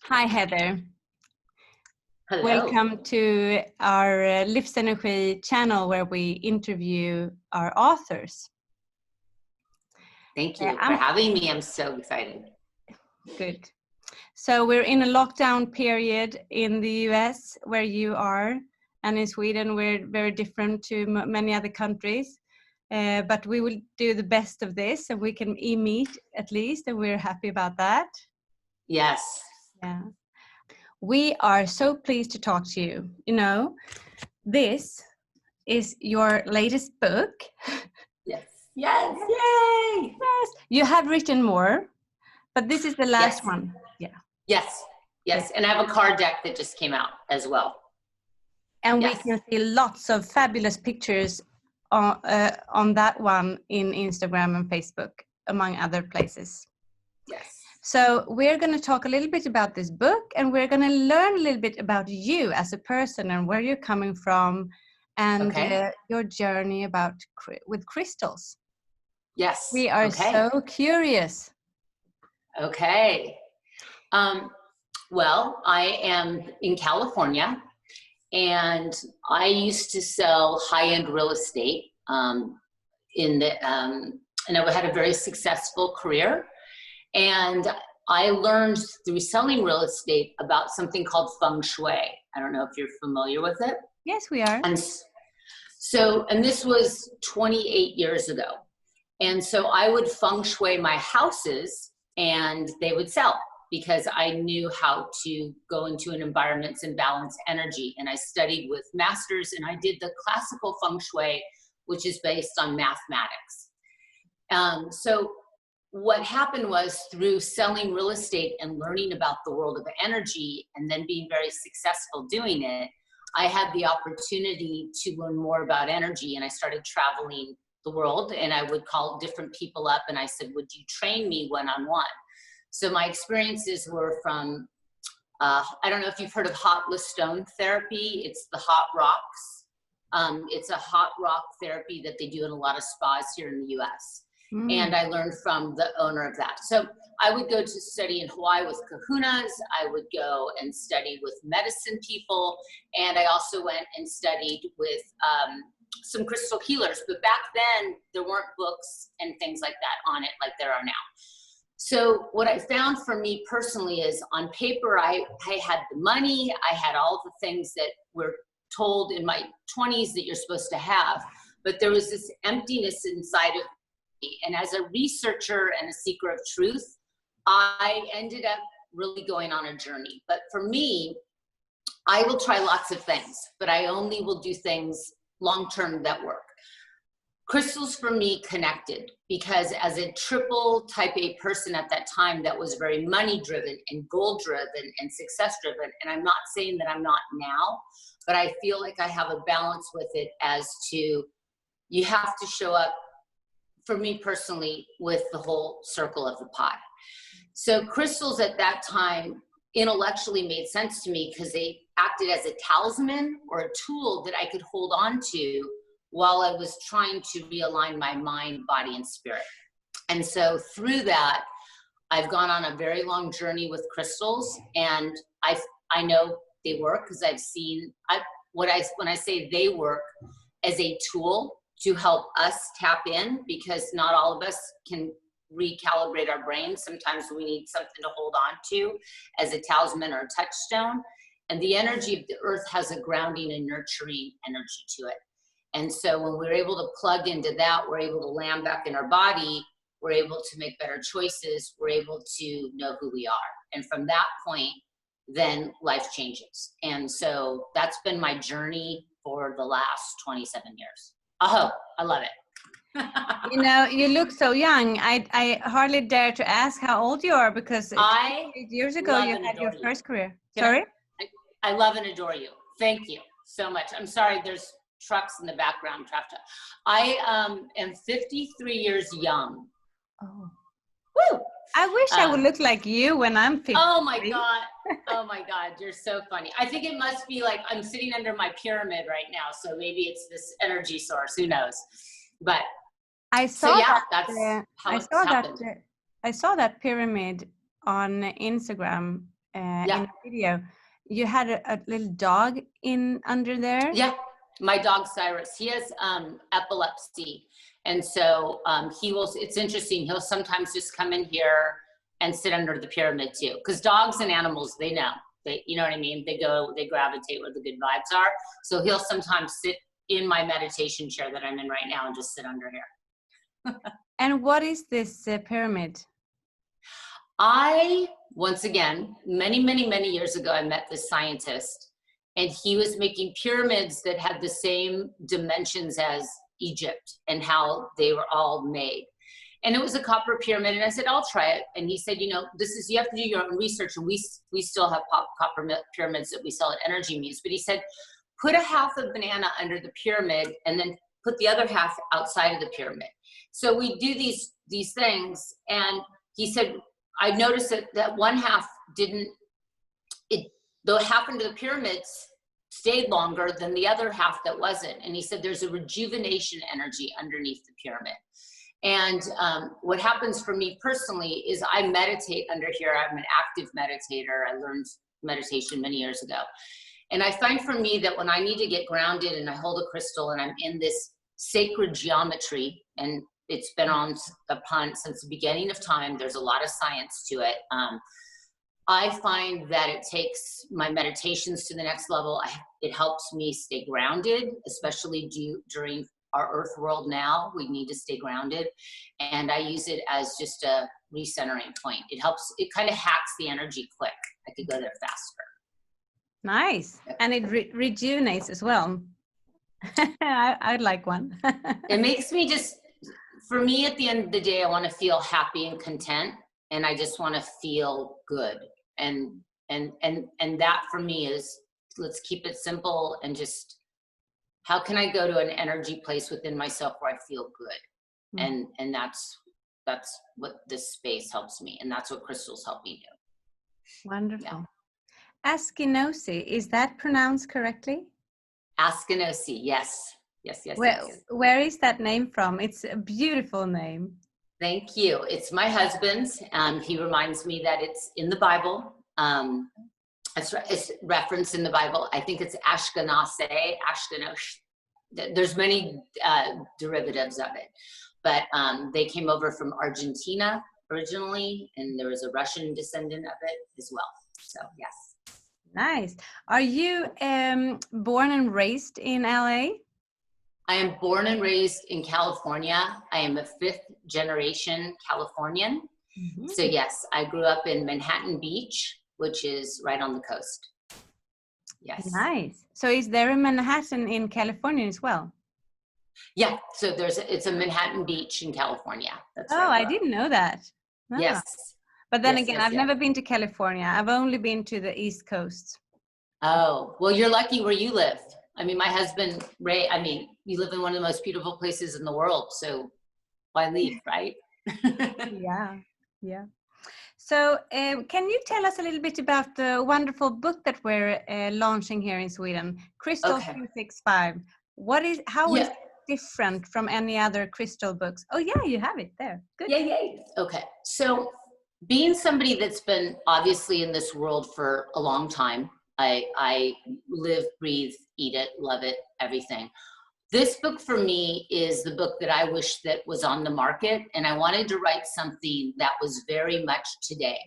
Hi, Heather. Hello. Welcome to our Livsenergi channel where we interview our authors. Thank you for having me. I'm so excited. Good. So we're in a lockdown period in the US where you are, and in Sweden we're very different to many other countries. But we will do the best of this, and we can meet at least, and we're happy about that. Yes. Yeah. We are so pleased to talk to you. You know, this is your latest book. Yes. Yes. Yay! Yes. You have written more, but this is the last one. Yeah. Yes. Yes. And I have a card deck that just came out as well. And we can see lots of fabulous pictures on that one in Instagram and Facebook, among other places. Yes. So we're going to talk a little bit about this book, and we're going to learn a little bit about you as a person and where you're coming from, and your journey with crystals. Yes. We are so curious. Okay. Well, I am in California, and I used to sell high-end real estate and I had a very successful career. And I learned through selling real estate about something called feng shui. I don't know if you're familiar with it. Yes, we are. And this was 28 years ago. And so I would feng shui my houses and they would sell because I knew how to go into an environment and balance energy. And I studied with masters, and I did the classical feng shui, which is based on mathematics. So what happened was, through selling real estate and learning about the world of energy and then being very successful doing it, I had the opportunity to learn more about energy, and I started traveling the world, and I would call different people up and I said, would you train me one-on-one? So my experiences were from, I don't know if you've heard of hotless stone therapy. It's the hot rocks. It's a hot rock therapy that they do in a lot of spas here in the US. And I learned from the owner of that. So I would go to study in Hawaii with kahunas. I would go and study with medicine people. And I also went and studied with some crystal healers. But back then, there weren't books and things like that on it like there are now. So what I found for me personally is, on paper, I had the money. I had all the things that were told in my 20s that you're supposed to have. But there was this emptiness inside of me. And as a researcher and a seeker of truth, I ended up really going on a journey. But for me, I will try lots of things, but I only will do things long-term that work. Crystals for me connected, because as a triple type A person at that time that was very money driven and goal driven and success driven, and I'm not saying that I'm not now, but I feel like I have a balance with it as to, you have to show up, for me personally, with the whole circle of the pie. So crystals at that time intellectually made sense to me because they acted as a talisman or a tool that I could hold on to while I was trying to realign my mind, body, and spirit. And so through that, I've gone on a very long journey with crystals, and I know they work because I've seen, when I say they work as a tool to help us tap in, because not all of us can recalibrate our brains. Sometimes we need something to hold on to as a talisman or a touchstone. And the energy of the earth has a grounding and nurturing energy to it. And so when we're able to plug into that, we're able to land back in our body, we're able to make better choices, we're able to know who we are. And from that point, then life changes. And so that's been my journey for the last 27 years. Oh, I love it. You know, you look so young. I hardly dare to ask how old you are, because 8 years ago you had your first career. Sorry? I love and adore you. Thank you so much. I'm sorry, there's trucks in the background. I am 53 years young. Oh. Woo! I wish I would look like you when I'm 50. Oh my God. Oh my God. You're so funny. I think it must be like I'm sitting under my pyramid right now. So maybe it's this energy source. Who knows? But I saw that's how it happened. I saw that pyramid on Instagram in a video. You had a little dog in under there. Yeah, my dog Cyrus. He has epilepsy, and so he will. It's interesting. He'll sometimes just come in here and sit under the pyramid too, because dogs and animals, they know. You know what I mean? They gravitate where the good vibes are. So he'll sometimes sit in my meditation chair that I'm in right now and just sit under here. And what is this pyramid? Once again, many years ago, I met this scientist, and he was making pyramids that had the same dimensions as Egypt and how they were all made. And it was a copper pyramid, and I said, I'll try it. And he said, you know, you have to do your own research, and we still have copper pyramids that we sell at Energy Muse. But he said, put a half of banana under the pyramid, and then put the other half outside of the pyramid. So we do these things, and he said, I noticed that one half the half under the pyramids stayed longer than the other half that wasn't. And he said, there's a rejuvenation energy underneath the pyramid. And what happens for me personally is I meditate under here. I'm an active meditator. I learned meditation many years ago. And I find for me that when I need to get grounded and I hold a crystal and I'm in this sacred geometry, and it's been upon since the beginning of time, there's a lot of science to it. I find that it takes my meditations to the next level. It helps me stay grounded, especially during our earth world now. We need to stay grounded. And I use it as just a recentering point. It kind of hacks the energy quick. I could go there faster. Nice. And it rejuvenates as well. I'd like one. It makes me for me, at the end of the day, I want to feel happy and content, and I just want to feel good. And that for me is, let's keep it simple, and just, how can I go to an energy place within myself where I feel good? Mm. And that's what this space helps me, and that's what crystals help me do. Wonderful. Yeah. Askinosie, is that pronounced correctly? Askinosie, yes. Yes. Where is that name from? It's a beautiful name. Thank you. It's my husband's. He reminds me that it's in the Bible. It's referenced in the Bible. I think it's Askinosie. There's many derivatives of it. But they came over from Argentina originally, and there was a Russian descendant of it as well. So, yes. Nice. Are you born and raised in LA? I am born and raised in California. I am a 5th generation Californian. Mm-hmm. So yes, I grew up in Manhattan Beach, which is right on the coast. Yes. Nice. So is there a Manhattan in California as well? Yeah. So it's a Manhattan Beach in California. That's I didn't know that. Oh. Yes. But then again, I've never been to California. I've only been to the East Coast. Oh, well, you're lucky where you live. I mean, my husband, Ray, you live in one of the most beautiful places in the world. So why leave, right? Yeah. So can you tell us a little bit about the wonderful book that we're launching here in Sweden, Crystal 365? How is it different from any other crystal books? Oh yeah, you have it there. Good. Yay. Okay. So being somebody that's been obviously in this world for a long time, I live, breathe, eat it, love it, everything. This book for me is the book that I wish that was on the market, and I wanted to write something that was very much today.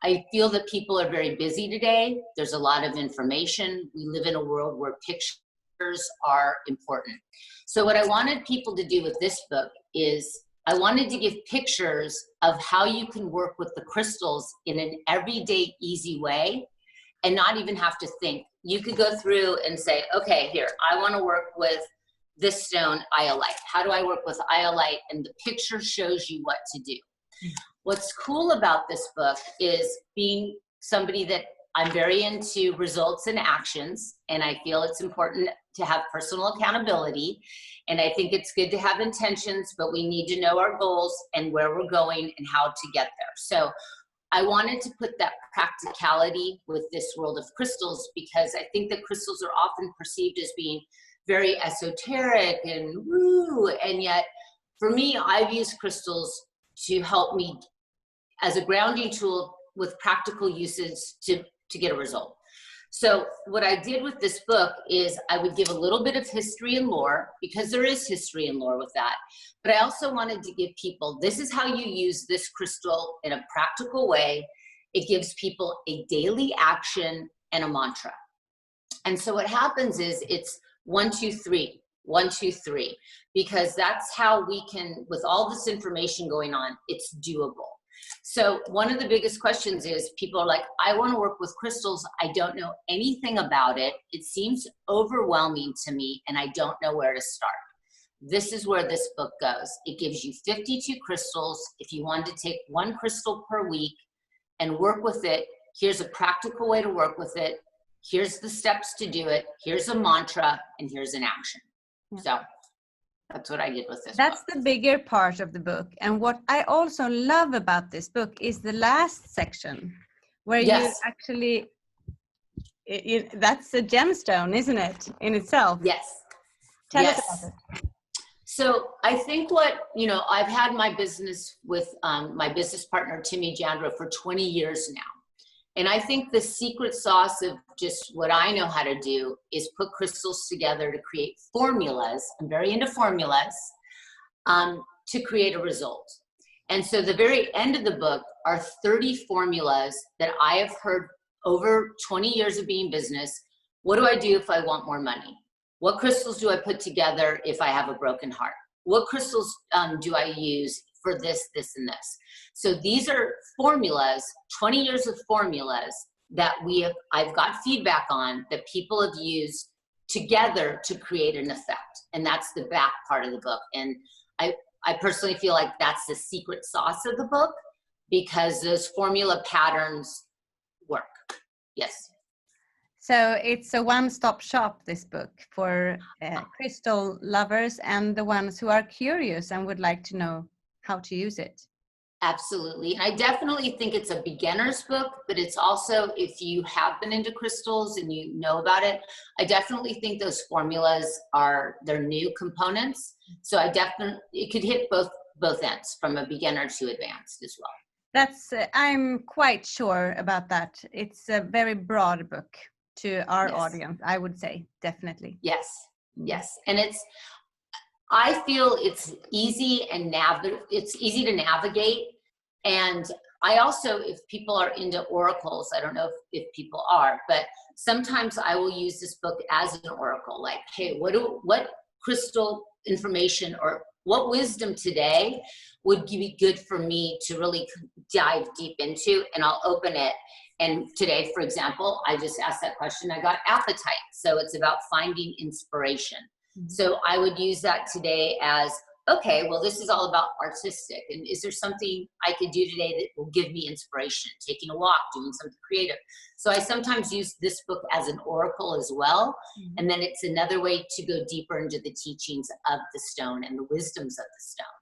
I feel that people are very busy today. There's a lot of information. We live in a world where pictures are important. So what I wanted people to do with this book is I wanted to give pictures of how you can work with the crystals in an everyday, easy way and not even have to think. You could go through and say, okay, here, I want to work with this stone, iolite. How do I work with iolite? And the picture shows you what to do. What's cool about this book is being somebody that I'm very into results and actions, and I feel it's important to have personal accountability. And I think it's good to have intentions, but we need to know our goals and where we're going and how to get there. So I wanted to put that practicality with this world of crystals, because I think that crystals are often perceived as being very esoteric and woo, and yet for me, I've used crystals to help me as a grounding tool with practical uses to get a result. So what I did with this book is I would give a little bit of history and lore, because there is history and lore with that. But I also wanted to give people, this is how you use this crystal in a practical way. It gives people a daily action and a mantra. And so what happens is it's 1, 2, 3, 1, 2, 3, because that's how we can, with all this information going on, it's doable. So one of the biggest questions is people are like, I want to work with crystals. I don't know anything about it. It seems overwhelming to me and I don't know where to start. This is where this book goes. It gives you 52 crystals. If you want to take 1 crystal per week and work with it, here's a practical way to work with it. Here's the steps to do it. Here's a mantra and here's an action. Yeah. So that's what I did with this That's book. the bigger part of the book. And what I also love about this book is the last section where you actually, that's a gemstone, isn't it, in itself? Yes. Tell us about it. So I think I've had my business with my business partner, Timmy Jandra, for 20 years now. And I think the secret sauce of just what I know how to do is put crystals together to create formulas. I'm very into formulas to create a result. And so the very end of the book are 30 formulas that I have heard over 20 years of being business. What do I do if I want more money? What crystals do I put together if I have a broken heart? What crystals do I use for this, this, and this? So these are formulas, 20 years of formulas that I've got feedback on that people have used together to create an effect. And that's the back part of the book. And I personally feel like that's the secret sauce of the book, because those formula patterns work. Yes. So it's a one-stop shop, this book, for crystal lovers and the ones who are curious and would like to know how to use it. Absolutely. And I definitely think it's a beginner's book, but it's also, if you have been into crystals and you know about it, I definitely think those formulas they're new components. So it could hit both ends, from a beginner to advanced as well. That's, I'm quite sure about that. It's a very broad book to our audience, I would say, definitely. Yes. And I feel it's easy it's easy to navigate. And I also, if people are into oracles, I don't know if people are, but sometimes I will use this book as an oracle. Like, hey, what crystal information or what wisdom today would be good for me to really dive deep into? And I'll open it. And today, for example, I just asked that question. I got appetite. So it's about finding inspiration. So I would use that today as, okay, well, this is all about artistic. And is there something I could do today that will give me inspiration? Taking a walk, doing something creative. So I sometimes use this book as an oracle as well. And then it's another way to go deeper into the teachings of the stone and the wisdoms of the stone.